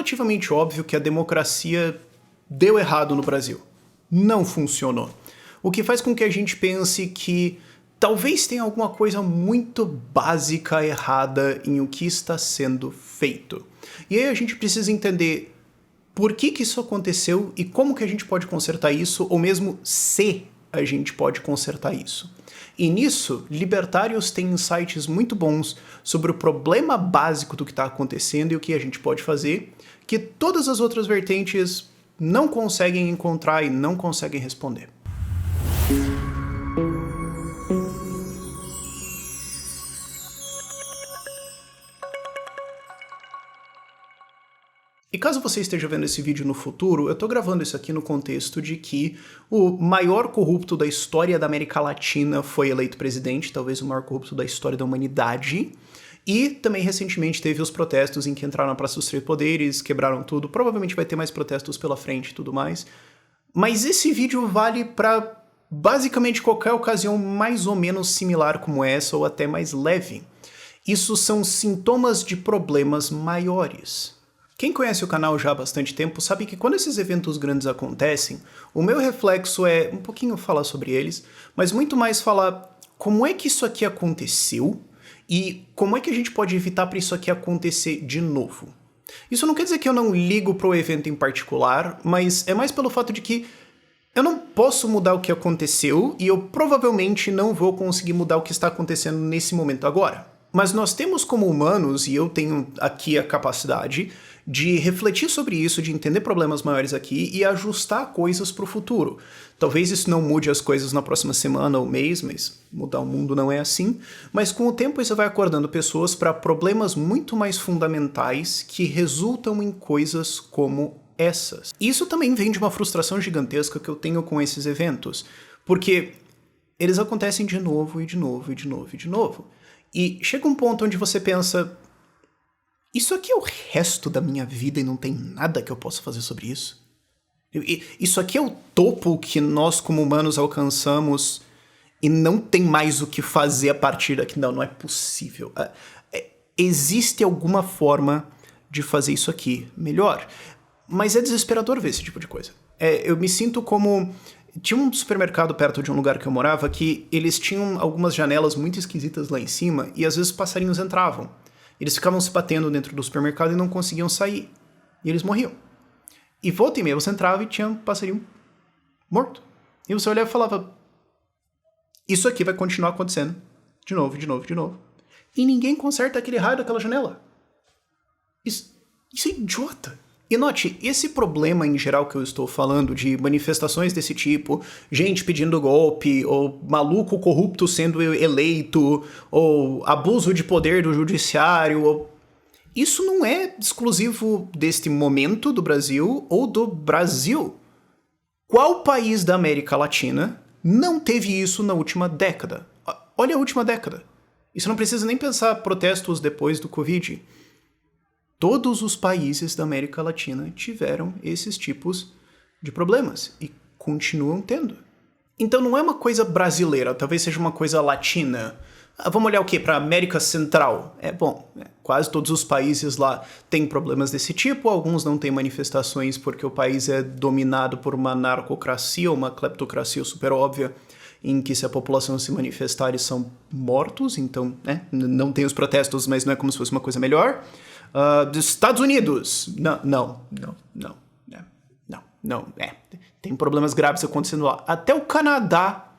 relativamente óbvio que a democracia deu errado no Brasil. Não funcionou. O que faz com que a gente pense que talvez tenha alguma coisa muito básica errada em o que está sendo feito. E aí a gente precisa entender por que isso aconteceu e como que a gente pode consertar isso, ou mesmo se a gente pode consertar isso. E nisso, libertários têm insights muito bons sobre o problema básico do que está acontecendo e o que a gente pode fazer, que todas as outras vertentes não conseguem encontrar e não conseguem responder. E caso você esteja vendo esse vídeo no futuro, eu tô gravando isso aqui no contexto de que o maior corrupto da história da América Latina foi eleito presidente, talvez o maior corrupto da história da humanidade, e também recentemente teve os protestos em que entraram na Praça dos Três Poderes, quebraram tudo, provavelmente vai ter mais protestos pela frente e tudo mais. Mas esse vídeo vale pra basicamente qualquer ocasião mais ou menos similar como essa, ou até mais leve. Isso são sintomas de problemas maiores. Quem conhece o canal já há bastante tempo sabe que quando esses eventos grandes acontecem, o meu reflexo é um pouquinho falar sobre eles, mas muito mais falar como é que isso aqui aconteceu e como é que a gente pode evitar para isso aqui acontecer de novo. Isso não quer dizer que eu não ligo pro evento em particular, mas é mais pelo fato de que eu não posso mudar o que aconteceu e eu provavelmente não vou conseguir mudar o que está acontecendo nesse momento agora. Mas nós temos como humanos, e eu tenho aqui a capacidade de refletir sobre isso, de entender problemas maiores aqui e ajustar coisas para o futuro. Talvez isso não mude as coisas na próxima semana ou mês, mas mudar o mundo não é assim. Mas com o tempo isso vai acordando pessoas para problemas muito mais fundamentais que resultam em coisas como essas. Isso também vem de uma frustração gigantesca que eu tenho com esses eventos, porque eles acontecem de novo e de novo e de novo e de novo. E chega um ponto onde você pensa, isso aqui é o resto da minha vida e não tem nada que eu possa fazer sobre isso? Isso aqui é o topo que nós como humanos alcançamos e não tem mais o que fazer a partir daqui? Não é possível. Existe alguma forma de fazer isso aqui melhor, mas é desesperador ver esse tipo de coisa. Eu me sinto como... Tinha um supermercado perto de um lugar que eu morava que eles tinham algumas janelas muito esquisitas lá em cima e às vezes os passarinhos entravam. Eles ficavam se batendo dentro do supermercado e não conseguiam sair. E eles morriam. E volta e meia você entrava e tinha um passarinho morto. E você olhava e falava, isso aqui vai continuar acontecendo. De novo, de novo, de novo. E ninguém conserta aquele raio daquela janela. Isso é idiota. E note, esse problema em geral que eu estou falando, de manifestações desse tipo, gente pedindo golpe, ou maluco corrupto sendo eleito, ou abuso de poder do judiciário, isso não é exclusivo deste momento do Brasil ou do Brasil. Qual país da América Latina não teve isso na última década? Olha a última década. Isso não precisa nem pensar protestos depois do Covid. Todos os países da América Latina tiveram esses tipos de problemas e continuam tendo. Então não é uma coisa brasileira, talvez seja uma coisa latina. Vamos olhar o quê? Para a América Central. Quase todos os países lá têm problemas desse tipo, alguns não têm manifestações porque o país é dominado por uma narcocracia, uma cleptocracia super óbvia, em que se a população se manifestar eles são mortos, então não tem os protestos, mas não é como se fosse uma coisa melhor. Dos Estados Unidos. Não. Tem problemas graves acontecendo lá. Até o Canadá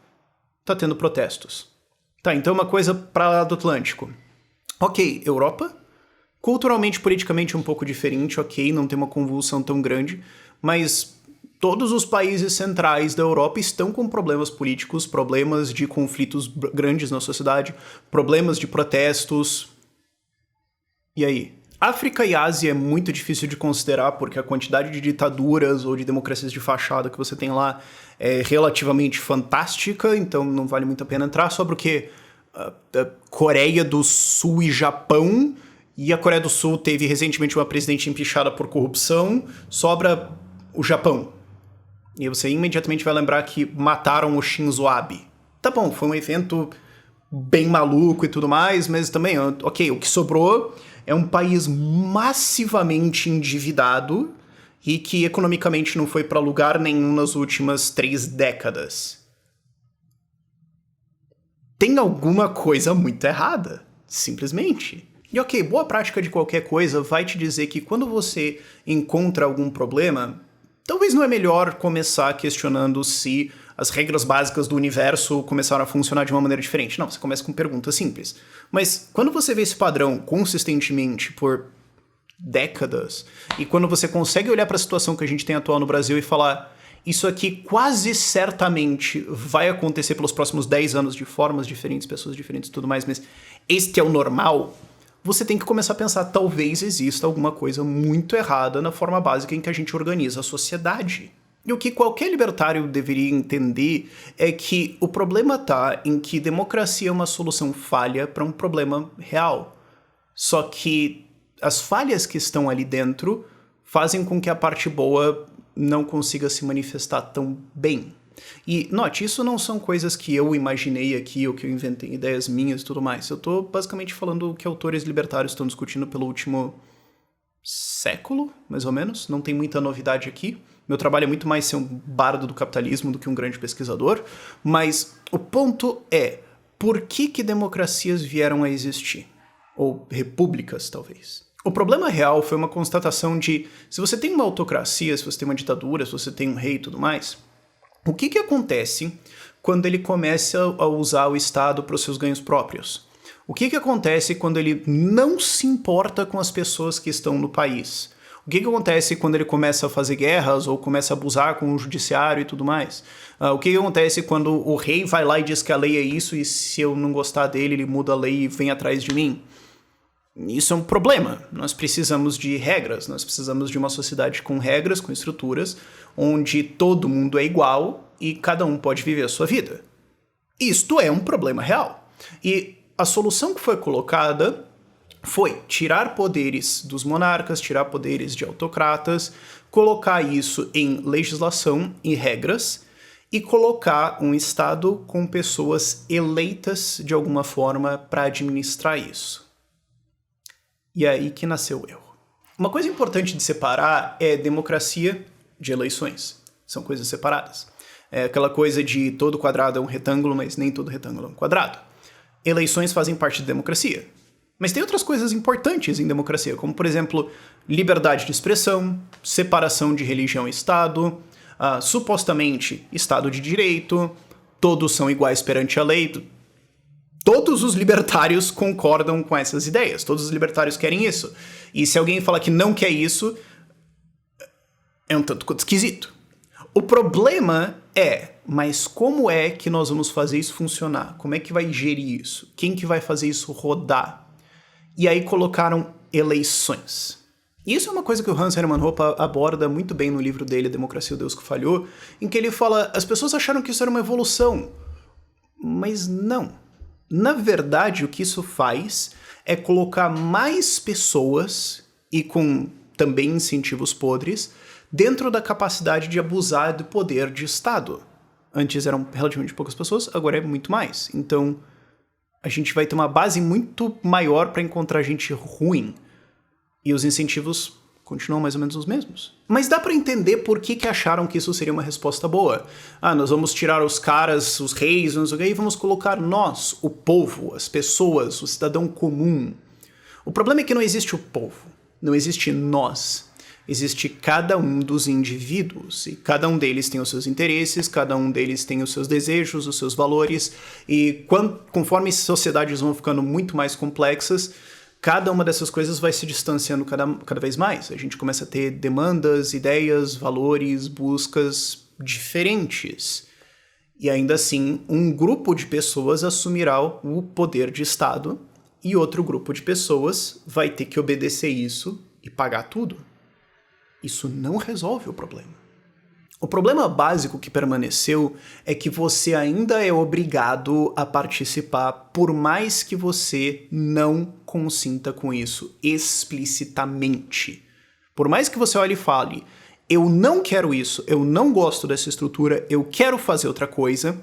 tá tendo protestos. Tá, então uma coisa para lá do Atlântico. Ok, Europa. Culturalmente, politicamente um pouco diferente, ok, não tem uma convulsão tão grande, mas todos os países centrais da Europa estão com problemas políticos, problemas de conflitos grandes na sociedade, problemas de protestos. E aí? África e Ásia é muito difícil de considerar porque a quantidade de ditaduras ou de democracias de fachada que você tem lá é relativamente fantástica, então não vale muito a pena entrar. Sobre o que? Coreia do Sul e Japão, e a Coreia do Sul teve recentemente uma presidente empichada por corrupção, sobra o Japão. E você imediatamente vai lembrar que mataram o Shinzo Abe. Tá bom, foi um evento bem maluco e tudo mais, mas também, ok, o que sobrou é um país massivamente endividado e que economicamente não foi para lugar nenhum nas últimas 3 décadas. Tem alguma coisa muito errada, simplesmente. E ok, boa prática de qualquer coisa vai te dizer que quando você encontra algum problema, talvez não é melhor começar questionando se as regras básicas do universo começaram a funcionar de uma maneira diferente. Não, você começa com perguntas simples. Mas quando você vê esse padrão consistentemente por décadas, e quando você consegue olhar para a situação que a gente tem atual no Brasil e falar isso aqui quase certamente vai acontecer pelos próximos 10 anos de formas diferentes, pessoas diferentes e tudo mais, mas este é o normal, você tem que começar a pensar, talvez exista alguma coisa muito errada na forma básica em que a gente organiza a sociedade. E o que qualquer libertário deveria entender é que o problema está em que democracia é uma solução falha para um problema real. Só que as falhas que estão ali dentro fazem com que a parte boa não consiga se manifestar tão bem. E, note, isso não são coisas que eu imaginei aqui ou que eu inventei, ideias minhas e tudo mais. Eu tô basicamente falando o que autores libertários estão discutindo pelo último século, mais ou menos. Não tem muita novidade aqui. Meu trabalho é muito mais ser um bardo do capitalismo do que um grande pesquisador. Mas o ponto é, por que democracias vieram a existir? Ou repúblicas, talvez. O problema real foi uma constatação de, se você tem uma autocracia, se você tem uma ditadura, se você tem um rei e tudo mais, o que acontece quando ele começa a usar o Estado para os seus ganhos próprios? O que acontece quando ele não se importa com as pessoas que estão no país? O que acontece quando ele começa a fazer guerras ou começa a abusar com o judiciário e tudo mais? O que acontece quando o rei vai lá e diz que a lei é isso e se eu não gostar dele, ele muda a lei e vem atrás de mim? Isso é um problema. Nós precisamos de regras, nós precisamos de uma sociedade com regras, com estruturas, onde todo mundo é igual e cada um pode viver a sua vida. Isto é um problema real. E a solução que foi colocada foi tirar poderes dos monarcas, tirar poderes de autocratas, colocar isso em legislação e regras e colocar um Estado com pessoas eleitas de alguma forma para administrar isso. E é aí que nasceu o erro. Uma coisa importante de separar é democracia de eleições. São coisas separadas. É aquela coisa de todo quadrado é um retângulo, mas nem todo retângulo é um quadrado. Eleições fazem parte da democracia. Mas tem outras coisas importantes em democracia, como, por exemplo, liberdade de expressão, separação de religião e Estado, supostamente Estado de Direito, todos são iguais perante a lei. Todos os libertários concordam com essas ideias. Todos os libertários querem isso. E se alguém falar que não quer isso, é um tanto quanto esquisito. O problema é, mas como é que nós vamos fazer isso funcionar? Como é que vai gerir isso? Quem que vai fazer isso rodar? E aí colocaram eleições. E isso é uma coisa que o Hans Hermann Hoppe aborda muito bem no livro dele, Democracia, o Deus que Falhou, em que ele fala, as pessoas acharam que isso era uma evolução. Mas não. Na verdade, o que isso faz é colocar mais pessoas, e com também incentivos podres, dentro da capacidade de abusar do poder de Estado. Antes eram relativamente poucas pessoas, agora é muito mais. Então, a gente vai ter uma base muito maior para encontrar gente ruim. E os incentivos continuam mais ou menos os mesmos. Mas dá pra entender por que acharam que isso seria uma resposta boa. Nós vamos tirar os caras, os reis, não sei o que, e vamos colocar nós, o povo, as pessoas, o cidadão comum. O problema é que não existe o povo, não existe nós. Existe cada um dos indivíduos, e cada um deles tem os seus interesses, cada um deles tem os seus desejos, os seus valores, e conforme as sociedades vão ficando muito mais complexas, cada uma dessas coisas vai se distanciando cada vez mais. A gente começa a ter demandas, ideias, valores, buscas diferentes. E ainda assim, um grupo de pessoas assumirá o poder de Estado e outro grupo de pessoas vai ter que obedecer isso e pagar tudo. Isso não resolve o problema. O problema básico que permaneceu é que você ainda é obrigado a participar, por mais que você não consinta com isso explicitamente. Por mais que você olhe e fale, eu não quero isso, eu não gosto dessa estrutura, eu quero fazer outra coisa,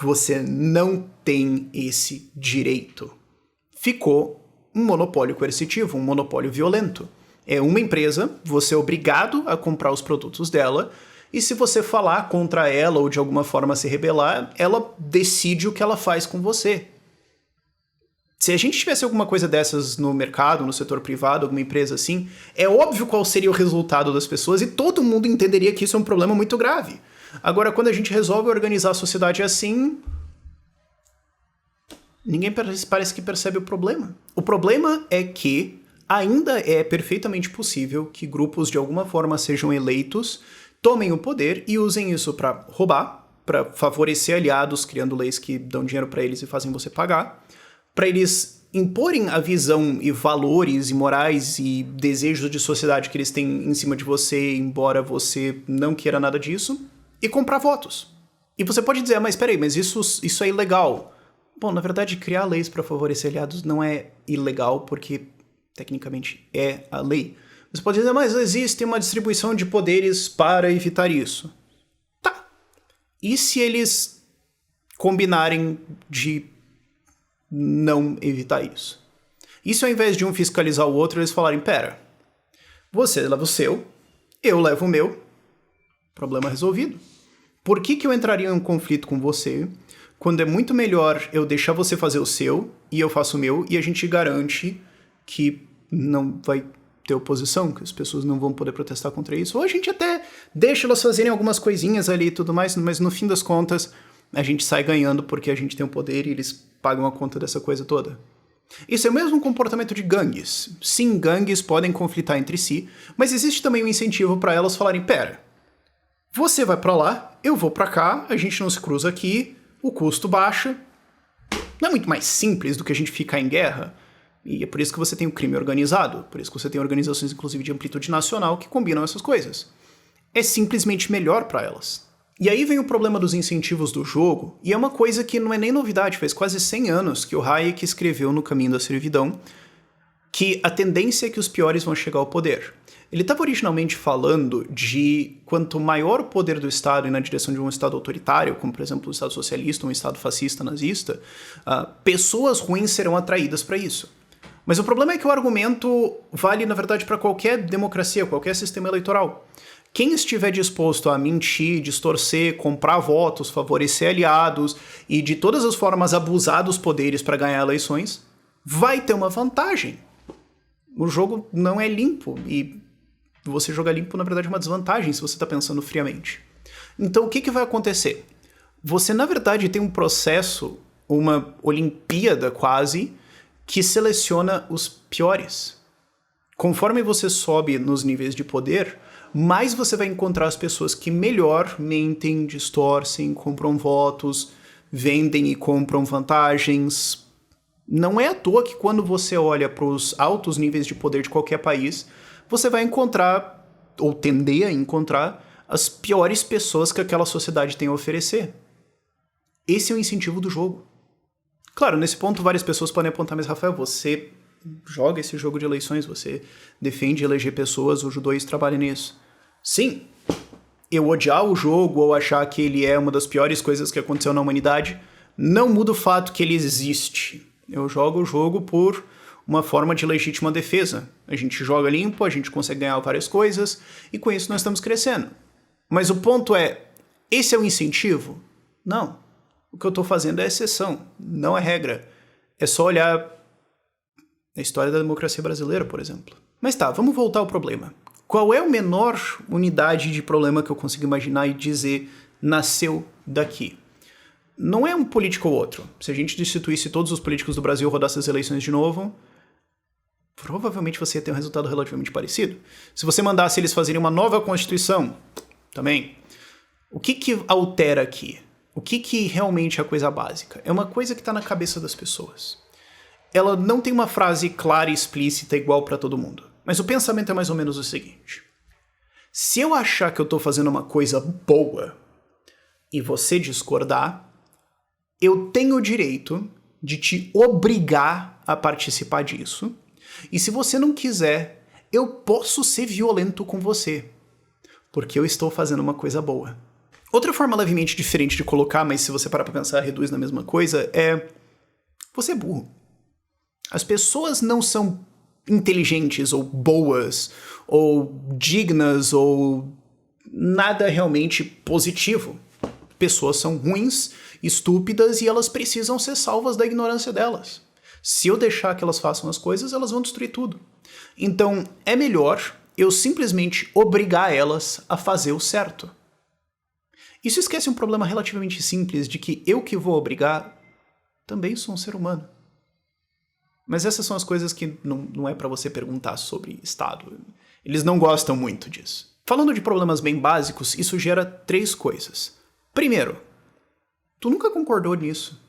você não tem esse direito. Ficou um monopólio coercitivo, um monopólio violento. É uma empresa, você é obrigado a comprar os produtos dela, e se você falar contra ela ou de alguma forma se rebelar, ela decide o que ela faz com você. Se a gente tivesse alguma coisa dessas no mercado, no setor privado, alguma empresa assim, é óbvio qual seria o resultado das pessoas e todo mundo entenderia que isso é um problema muito grave. Agora, quando a gente resolve organizar a sociedade assim, ninguém parece que percebe o problema. O problema é que ainda é perfeitamente possível que grupos de alguma forma sejam eleitos, tomem o poder e usem isso para roubar, para favorecer aliados, criando leis que dão dinheiro para eles e fazem você pagar, para eles imporem a visão e valores e morais e desejos de sociedade que eles têm em cima de você, embora você não queira nada disso, e comprar votos. E você pode dizer, mas peraí, mas isso é ilegal. Bom, na verdade, criar leis para favorecer aliados não é ilegal, porque tecnicamente é a lei. Você pode dizer, mas existe uma distribuição de poderes para evitar isso. Tá. E se eles combinarem de não evitar isso? E se ao invés de um fiscalizar o outro, eles falarem, pera, você leva o seu, eu levo o meu, problema resolvido. Por que eu entraria em um conflito com você quando é muito melhor eu deixar você fazer o seu e eu faço o meu e a gente garante que não vai ter oposição, que as pessoas não vão poder protestar contra isso? Ou a gente até deixa elas fazerem algumas coisinhas ali e tudo mais, mas no fim das contas a gente sai ganhando porque a gente tem o poder e eles pagam a conta dessa coisa toda. Isso é o mesmo comportamento de gangues. Sim, gangues podem conflitar entre si, mas existe também um incentivo para elas falarem, pera, você vai pra lá, eu vou pra cá, a gente não se cruza aqui, o custo baixa. Não é muito mais simples do que a gente ficar em guerra? E é por isso que você tem o crime organizado, por isso que você tem organizações, inclusive, de amplitude nacional que combinam essas coisas. É simplesmente melhor pra elas. E aí vem o problema dos incentivos do jogo, e é uma coisa que não é nem novidade, faz quase 100 anos que o Hayek escreveu no Caminho da Servidão, que a tendência é que os piores vão chegar ao poder. Ele estava originalmente falando de quanto maior o poder do Estado e na direção de um Estado autoritário, como por exemplo um Estado socialista, um Estado fascista, nazista, pessoas ruins serão atraídas para isso. Mas o problema é que o argumento vale, na verdade, para qualquer democracia, qualquer sistema eleitoral. Quem estiver disposto a mentir, distorcer, comprar votos, favorecer aliados e de todas as formas abusar dos poderes para ganhar eleições, vai ter uma vantagem. O jogo não é limpo e você jogar limpo, na verdade, é uma desvantagem se você está pensando friamente. Então, o que vai acontecer? Você, na verdade, tem um processo, uma Olimpíada quase, que seleciona os piores. Conforme você sobe nos níveis de poder, mais você vai encontrar as pessoas que melhor mentem, distorcem, compram votos, vendem e compram vantagens. Não é à toa que quando você olha para os altos níveis de poder de qualquer país, você vai encontrar, ou tender a encontrar, as piores pessoas que aquela sociedade tem a oferecer. Esse é o incentivo do jogo. Claro, nesse ponto várias pessoas podem apontar, mas Rafael, você joga esse jogo de eleições, você defende eleger pessoas, o Judô trabalha nisso. Sim, eu odiar o jogo ou achar que ele é uma das piores coisas que aconteceu na humanidade não muda o fato que ele existe. Eu jogo o jogo por uma forma de legítima defesa. A gente joga limpo, a gente consegue ganhar várias coisas, e com isso nós estamos crescendo. Mas o ponto é, esse é o incentivo? Não. O que eu estou fazendo é exceção, não é regra. É só olhar a história da democracia brasileira, por exemplo. Mas tá, vamos voltar ao problema. Qual é a menor unidade de problema que eu consigo imaginar e dizer nasceu daqui? Não é um político ou outro. Se a gente destituísse todos os políticos do Brasil e rodasse as eleições de novo, provavelmente você ia ter um resultado relativamente parecido. Se você mandasse eles fazerem uma nova Constituição, também. O que altera aqui? O que realmente é a coisa básica? É uma coisa que está na cabeça das pessoas. Ela não tem uma frase clara e explícita igual para todo mundo. Mas o pensamento é mais ou menos o seguinte. Se eu achar que eu estou fazendo uma coisa boa e você discordar, eu tenho o direito de te obrigar a participar disso. E se você não quiser, eu posso ser violento com você. Porque eu estou fazendo uma coisa boa. Outra forma levemente diferente de colocar, mas se você parar pra pensar, reduz na mesma coisa, é... você é burro. As pessoas não são inteligentes ou boas ou dignas ou nada realmente positivo. Pessoas são ruins, estúpidas e elas precisam ser salvas da ignorância delas. Se eu deixar que elas façam as coisas, elas vão destruir tudo. Então, é melhor eu simplesmente obrigar elas a fazer o certo. Isso esquece um problema relativamente simples de que eu que vou obrigar também sou um ser humano. Mas essas são as coisas que não é pra você perguntar sobre Estado. Eles não gostam muito disso. Falando de problemas bem básicos, isso gera 3 coisas. Primeiro, tu nunca concordou nisso.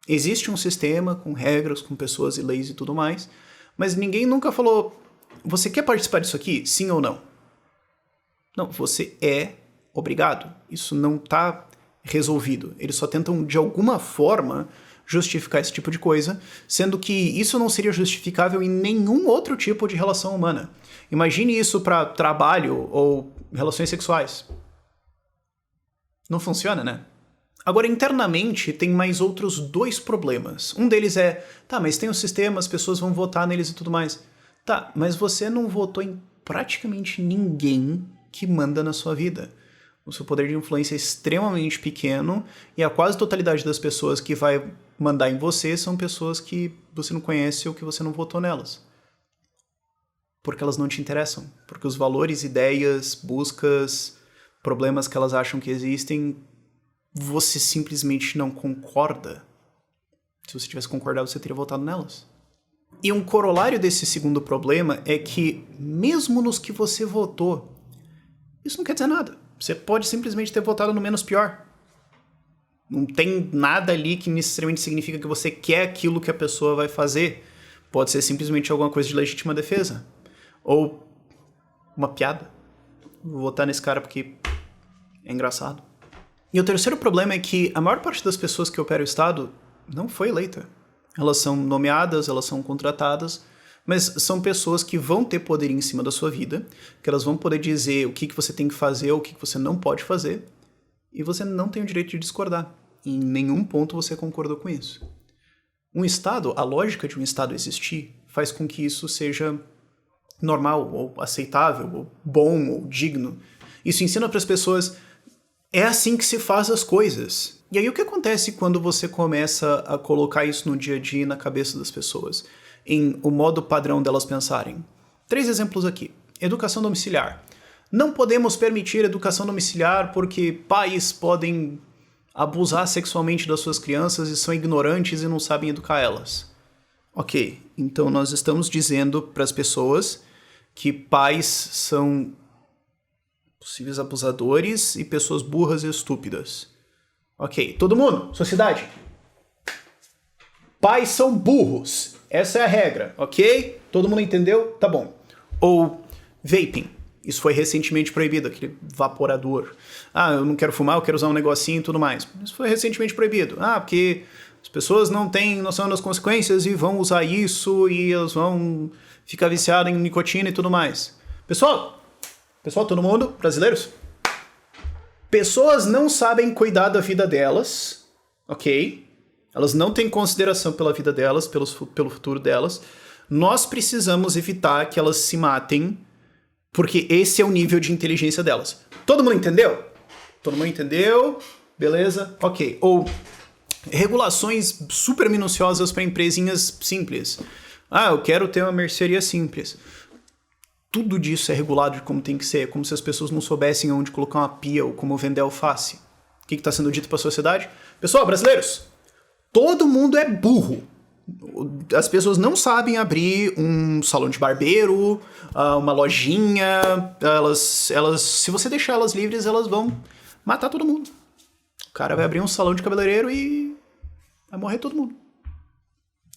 Existe um sistema com regras, com pessoas e leis e tudo mais, mas ninguém nunca falou, você quer participar disso aqui? Sim ou não? Não, você é obrigado. Isso não tá resolvido. Eles só tentam, de alguma forma, justificar esse tipo de coisa, sendo que isso não seria justificável em nenhum outro tipo de relação humana. Imagine isso para trabalho ou relações sexuais. Não funciona, né? Agora, internamente, tem mais outros 2 problemas. Um deles é, tá, mas tem um sistema, as pessoas vão votar neles e tudo mais. Tá, mas você não votou em praticamente ninguém que manda na sua vida. O seu poder de influência é extremamente pequeno e a quase totalidade das pessoas que vai mandar em você são pessoas que você não conhece ou que você não votou nelas. Porque elas não te interessam. Porque os valores, ideias, buscas, problemas que elas acham que existem, você simplesmente não concorda. Se você tivesse concordado, você teria votado nelas. E um corolário desse segundo problema é que, mesmo nos que você votou, isso não quer dizer nada. Você pode simplesmente ter votado no menos pior. Não tem nada ali que necessariamente significa que você quer aquilo que a pessoa vai fazer. Pode ser simplesmente alguma coisa de legítima defesa. Ou uma piada. Vou votar nesse cara porque é engraçado. E o terceiro problema é que a maior parte das pessoas que operam o Estado não foi eleita. Elas são nomeadas, elas são contratadas, mas são pessoas que vão ter poder em cima da sua vida, que elas vão poder dizer o que você tem que fazer ou o que você não pode fazer, e você não tem o direito de discordar. Em nenhum ponto você concordou com isso. Um Estado, a lógica de um Estado existir, faz com que isso seja normal, ou aceitável, ou bom, ou digno. Isso ensina para as pessoas, é assim que se faz as coisas. E aí o que acontece quando você começa a colocar isso no dia a dia na cabeça das pessoas? Em o modo padrão delas pensarem. 3 exemplos aqui. Educação domiciliar. Não podemos permitir educação domiciliar porque pais podem abusar sexualmente das suas crianças e são ignorantes e não sabem educar elas. Ok, então nós estamos dizendo para as pessoas que pais são possíveis abusadores e pessoas burras e estúpidas. Ok, todo mundo, sociedade. Pais são burros. Essa é a regra, ok? Todo mundo entendeu? Tá bom. Ou vaping. Isso foi recentemente proibido, aquele vaporador. Ah, eu não quero fumar, eu quero usar um negocinho e tudo mais. Isso foi recentemente proibido. Ah, porque as pessoas não têm noção das consequências e vão usar isso e elas vão ficar viciadas em nicotina e tudo mais. Pessoal, todo mundo, brasileiros? Pessoas não sabem cuidar da vida delas, ok? Elas não têm consideração pela vida delas, pelo futuro delas. Nós precisamos evitar que elas se matem, porque esse é o nível de inteligência delas. Todo mundo entendeu? Todo mundo entendeu? Beleza? Ok. Ou regulações super minuciosas para empresinhas simples. Ah, eu quero ter uma mercearia simples. Tudo disso é regulado de como tem que ser, como se as pessoas não soubessem onde colocar uma pia ou como vender alface. O que está sendo dito para a sociedade? Pessoal, brasileiros, todo mundo é burro. As pessoas não sabem abrir um salão de barbeiro, uma lojinha. Se você deixar elas livres, elas vão matar todo mundo. O cara vai abrir um salão de cabeleireiro e vai morrer todo mundo.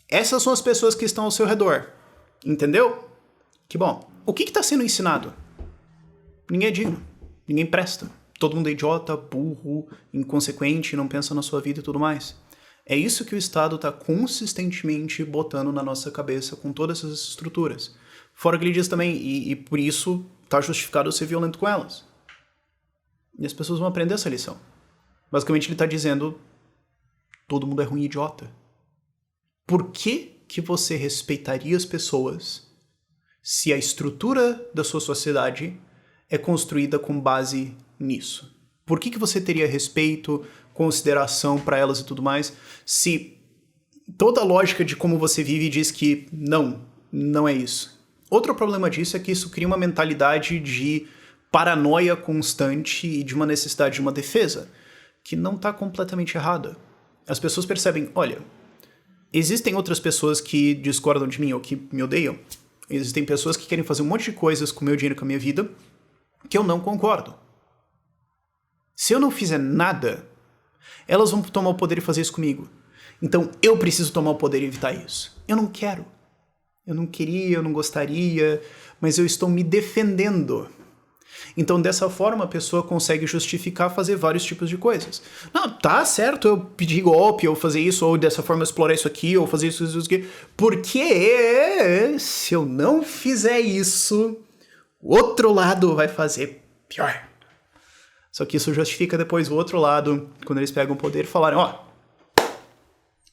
Essas são as pessoas que estão ao seu redor. Entendeu? Que bom. O que está sendo ensinado? Ninguém é digno. Ninguém presta. Todo mundo é idiota, burro, inconsequente, não pensa na sua vida e tudo mais. É isso que o Estado está consistentemente botando na nossa cabeça com todas essas estruturas. Fora que ele diz também, e por isso está justificado ser violento com elas. E as pessoas vão aprender essa lição. Basicamente ele está dizendo, todo mundo é ruim e idiota. Por que que você respeitaria as pessoas se a estrutura da sua sociedade é construída com base nisso? Por que você teria respeito, consideração para elas e tudo mais, se toda a lógica de como você vive diz que não é isso? Outro problema disso é que isso cria uma mentalidade de paranoia constante e de uma necessidade de uma defesa, que não está completamente errada. As pessoas percebem, olha, existem outras pessoas que discordam de mim ou que me odeiam. Existem pessoas que querem fazer um monte de coisas com o meu dinheiro e com a minha vida que eu não concordo. Se eu não fizer nada, elas vão tomar o poder e fazer isso comigo. Então eu preciso tomar o poder e evitar isso. Eu não quero. Eu não queria, eu não gostaria, mas eu estou me defendendo. Então, dessa forma, a pessoa consegue justificar fazer vários tipos de coisas. Não, tá certo eu pedir golpe, ou fazer isso, ou dessa forma explorar isso aqui, ou fazer isso aqui. Porque se eu não fizer isso, o outro lado vai fazer pior. Só que isso justifica depois o outro lado, quando eles pegam o poder e falarem,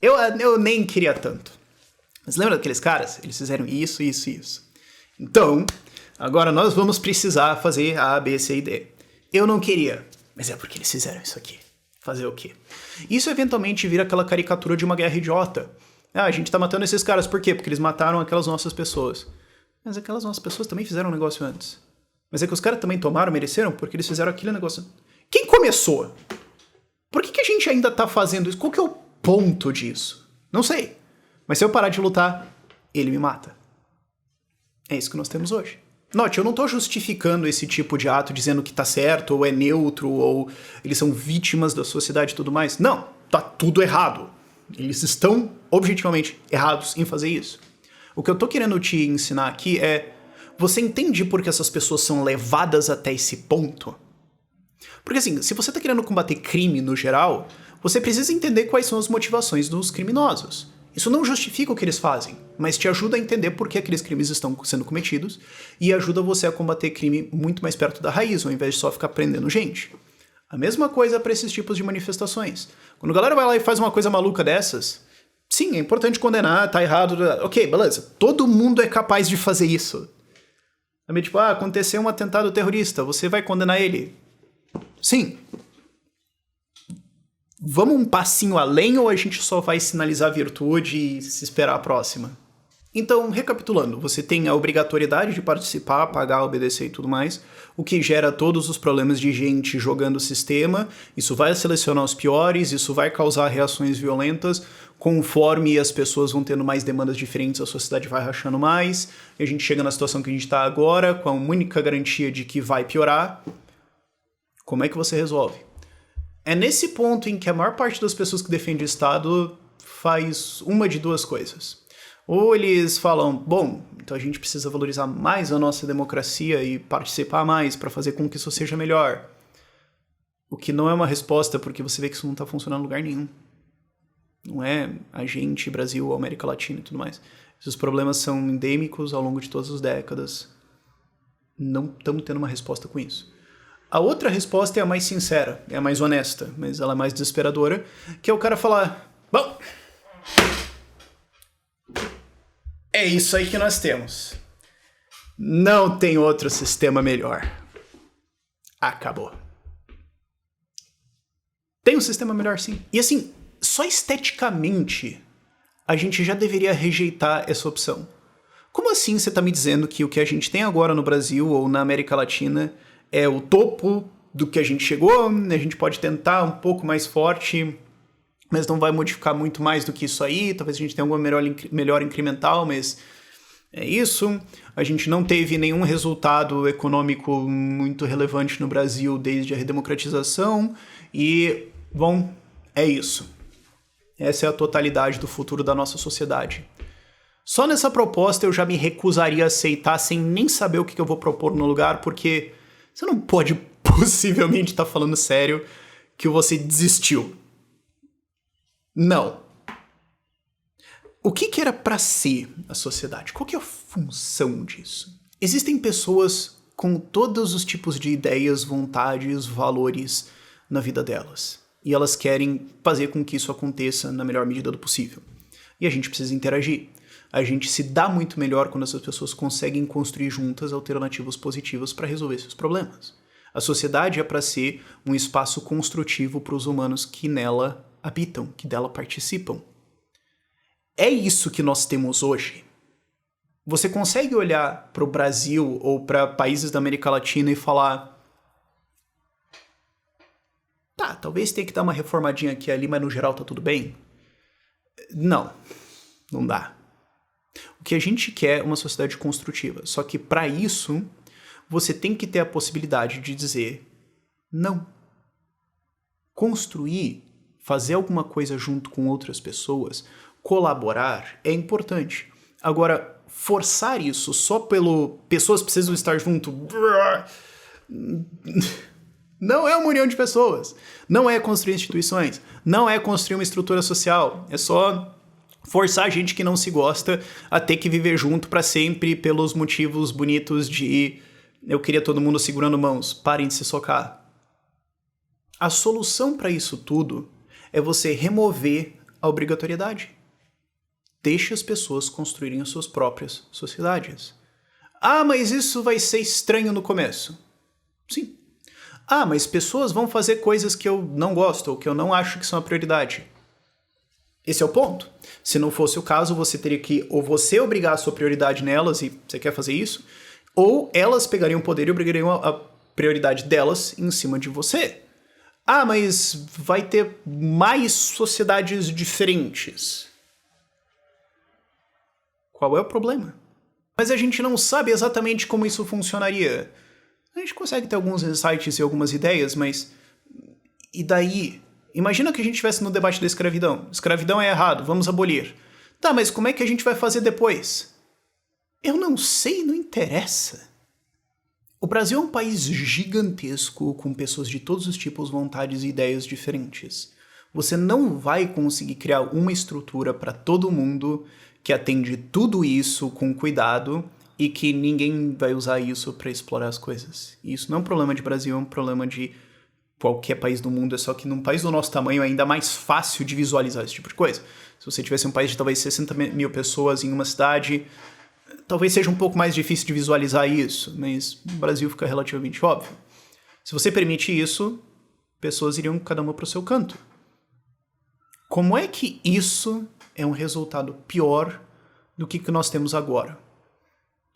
eu nem queria tanto. Mas lembra daqueles caras? Eles fizeram isso, isso e isso. Então, agora nós vamos precisar fazer A, B, C e D. Eu não queria, mas é porque eles fizeram isso aqui. Fazer o quê? Isso eventualmente vira aquela caricatura de uma guerra idiota. A gente tá matando esses caras, por quê? Porque eles mataram aquelas nossas pessoas. Mas aquelas nossas pessoas também fizeram um negócio antes. Mas é que os caras também tomaram, mereceram, porque eles fizeram aquele negócio. Quem começou? Por que a gente ainda tá fazendo isso? Qual que é o ponto disso? Não sei. Mas se eu parar de lutar, ele me mata. É isso que nós temos hoje. Note, eu não tô justificando esse tipo de ato dizendo que tá certo, ou é neutro, ou eles são vítimas da sociedade e tudo mais. Não, tá tudo errado. Eles estão objetivamente errados em fazer isso. O que eu tô querendo te ensinar aqui é, você entende por que essas pessoas são levadas até esse ponto? Porque assim, se você tá querendo combater crime no geral, você precisa entender quais são as motivações dos criminosos. Isso não justifica o que eles fazem, mas te ajuda a entender por que aqueles crimes estão sendo cometidos e ajuda você a combater crime muito mais perto da raiz, ao invés de só ficar prendendo gente. A mesma coisa para esses tipos de manifestações. Quando a galera vai lá e faz uma coisa maluca dessas, sim, é importante condenar, tá errado, ok, beleza, todo mundo é capaz de fazer isso. Também tipo, aconteceu um atentado terrorista, você vai condenar ele? Sim. Vamos um passinho além ou a gente só vai sinalizar virtude e se esperar a próxima? Então, recapitulando, você tem a obrigatoriedade de participar, pagar, obedecer e tudo mais, o que gera todos os problemas de gente jogando o sistema, isso vai selecionar os piores, isso vai causar reações violentas, conforme as pessoas vão tendo mais demandas diferentes, a sociedade vai rachando mais, e a gente chega na situação que a gente está agora, com a única garantia de que vai piorar. Como é que você resolve? É nesse ponto em que a maior parte das pessoas que defendem o Estado faz uma de duas coisas. Ou eles falam, bom, então a gente precisa valorizar mais a nossa democracia e participar mais para fazer com que isso seja melhor. O que não é uma resposta, porque você vê que isso não está funcionando em lugar nenhum. Não é a gente, Brasil, América Latina e tudo mais. Esses problemas são endêmicos ao longo de todas as décadas. Não estamos tendo uma resposta com isso. A outra resposta é a mais sincera, é a mais honesta, mas ela é mais desesperadora, que é o cara falar, bom, é isso aí que nós temos. Não tem outro sistema melhor. Acabou. Tem um sistema melhor, sim. E assim, só esteticamente, a gente já deveria rejeitar essa opção. Como assim você está me dizendo que o que a gente tem agora no Brasil ou na América Latina é o topo do que a gente chegou, a gente pode tentar um pouco mais forte, mas não vai modificar muito mais do que isso aí, talvez a gente tenha alguma melhor incremental, mas é isso. A gente não teve nenhum resultado econômico muito relevante no Brasil desde a redemocratização e, bom, é isso. Essa é a totalidade do futuro da nossa sociedade. Só nessa proposta eu já me recusaria a aceitar sem nem saber o que eu vou propor no lugar, porque você não pode possivelmente estar falando sério que você desistiu. Não. O que era para ser a sociedade? Qual que é a função disso? Existem pessoas com todos os tipos de ideias, vontades, valores na vida delas. E elas querem fazer com que isso aconteça na melhor medida do possível. E a gente precisa interagir. A gente se dá muito melhor quando essas pessoas conseguem construir juntas alternativas positivas para resolver esses problemas. A sociedade é para ser um espaço construtivo para os humanos que nela habitam, que dela participam. É isso que nós temos hoje. Você consegue olhar para o Brasil ou para países da América Latina e falar: tá, talvez tenha que dar uma reformadinha aqui e ali, mas no geral tá tudo bem? Não, não dá. O que a gente quer é uma sociedade construtiva. Só que para isso, você tem que ter a possibilidade de dizer não. Construir, fazer alguma coisa junto com outras pessoas, colaborar é importante. Agora, forçar isso só pelo pessoas precisam estar junto, não é uma união de pessoas. Não é construir instituições. Não é construir uma estrutura social. É só forçar gente que não se gosta a ter que viver junto para sempre pelos motivos bonitos de eu queria todo mundo segurando mãos. Parem de se socar. A solução para isso tudo é você remover a obrigatoriedade. Deixe as pessoas construírem as suas próprias sociedades. Ah, mas isso vai ser estranho no começo. Sim. Ah, mas pessoas vão fazer coisas que eu não gosto ou que eu não acho que são a prioridade. Esse é o ponto. Se não fosse o caso, você teria que ou você obrigar a sua prioridade nelas, e você quer fazer isso, ou elas pegariam o poder e obrigariam a prioridade delas em cima de você. Ah, mas vai ter mais sociedades diferentes. Qual é o problema? Mas a gente não sabe exatamente como isso funcionaria. A gente consegue ter alguns insights e algumas ideias, mas... E daí? Imagina que a gente estivesse no debate da escravidão. Escravidão é errado, vamos abolir. Tá, mas como é que a gente vai fazer depois? Eu não sei, não interessa. O Brasil é um país gigantesco, com pessoas de todos os tipos, vontades e ideias diferentes. Você não vai conseguir criar uma estrutura para todo mundo que atende tudo isso com cuidado e que ninguém vai usar isso para explorar as coisas. E isso não é um problema de Brasil, é um problema de qualquer país do mundo, é só que num país do nosso tamanho é ainda mais fácil de visualizar esse tipo de coisa. Se você tivesse um país de talvez 60 mil pessoas em uma cidade, talvez seja um pouco mais difícil de visualizar isso, mas no Brasil fica relativamente óbvio. Se você permite isso, pessoas iriam cada uma para o seu canto. Como é que isso é um resultado pior do que nós temos agora?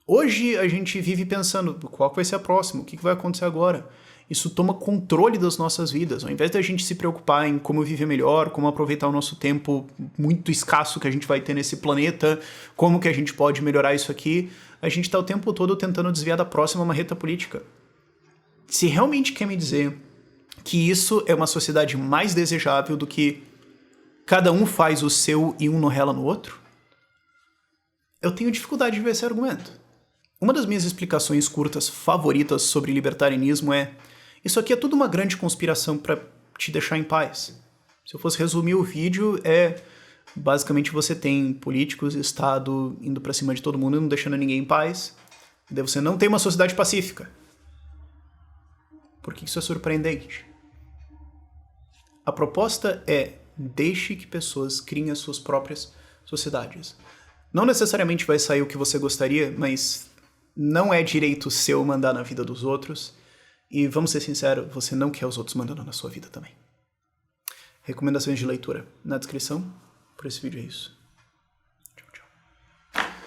Hoje a gente vive pensando, qual vai ser a próxima? O que vai acontecer agora? Isso toma controle das nossas vidas. Ao invés da gente se preocupar em como viver melhor, como aproveitar o nosso tempo muito escasso que a gente vai ter nesse planeta, como que a gente pode melhorar isso aqui, a gente está o tempo todo tentando desviar da próxima marreta política. Se realmente quer me dizer que isso é uma sociedade mais desejável do que cada um faz o seu e um não rela no outro, eu tenho dificuldade de ver esse argumento. Uma das minhas explicações curtas favoritas sobre libertarianismo é: isso aqui é tudo uma grande conspiração para te deixar em paz. Se eu fosse resumir o vídeo, basicamente você tem políticos e Estado indo para cima de todo mundo e não deixando ninguém em paz. E daí você não tem uma sociedade pacífica. Por que isso é surpreendente? A proposta é: deixe que pessoas criem as suas próprias sociedades. Não necessariamente vai sair o que você gostaria, mas não é direito seu mandar na vida dos outros. E vamos ser sinceros, você não quer os outros mandando na sua vida também. Recomendações de leitura na descrição. Por esse vídeo é isso.